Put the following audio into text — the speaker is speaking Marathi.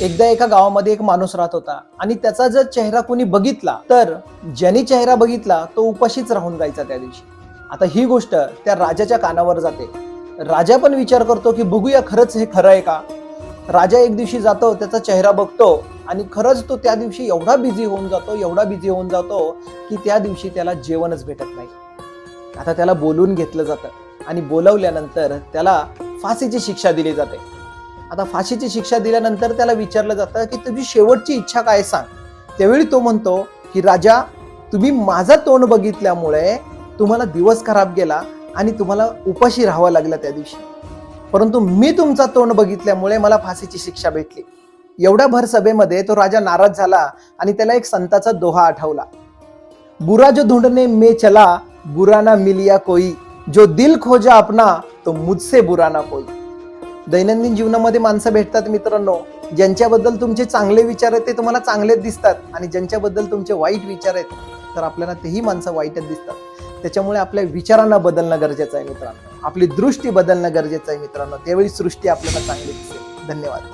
एकदा एका गावामध्ये एक माणूस राहत होता आणि त्याचा जर चेहरा कोणी बघितला तर ज्याने चेहरा बघितला तो उपाशीच राहून जायचा त्या दिवशी. आता ही गोष्ट त्या राजाच्या कानावर जाते. राजा पण विचार करतो की बघूया खरंच हे खरं आहे का. राजा एक दिवशी जातो, त्याचा चेहरा बघतो आणि खरंच तो त्या दिवशी एवढा बिझी होऊन जातो की त्या दिवशी त्याला जेवणच भेटत नाही. आता त्याला बोलून घेतलं जातं आणि बोलवल्यानंतर त्याला फाशीची शिक्षा दिली जाते. आता फाशीची शिक्षा दिल्यानंतर त्याला विचारलं जातं की तुझी शेवटची इच्छा काय सांग. त्यावेळी तो म्हणतो की राजा, तुम्ही माझं तोंड बघितल्यामुळे तुम्हाला दिवस खराब गेला आणि तुम्हाला उपाशी राहावं लागलं त्या दिवशी, परंतु मी तुमचा तोंड बघितल्यामुळे मला फाशीची शिक्षा भेटली. एवढ्या भर सभेमध्ये तो राजा नाराज झाला आणि त्याला एक संताचा दोहा आठवला. बुरा जो ढूंढने में चला, बुरा ना मिलिया कोई, जो दिल खोजा अपना तो मुझसे बुरा ना कोई. दैनंदिन जीवनामध्ये माणसं भेटतात मित्रांनो, ज्यांच्याबद्दल तुमचे चांगले विचार आहेत ते तुम्हाला चांगलेच दिसतात आणि ज्यांच्याबद्दल तुमचे वाईट विचार आहेत तर आपल्याला तेही माणसं वाईटच दिसतात. त्याच्यामुळे आपल्या विचारांना बदलणं गरजेचं आहे मित्रांनो, आपली दृष्टी बदलणं गरजेचं आहे मित्रांनो. त्यावेळी सृष्टी आपल्याला चांगली दिसेल. धन्यवाद.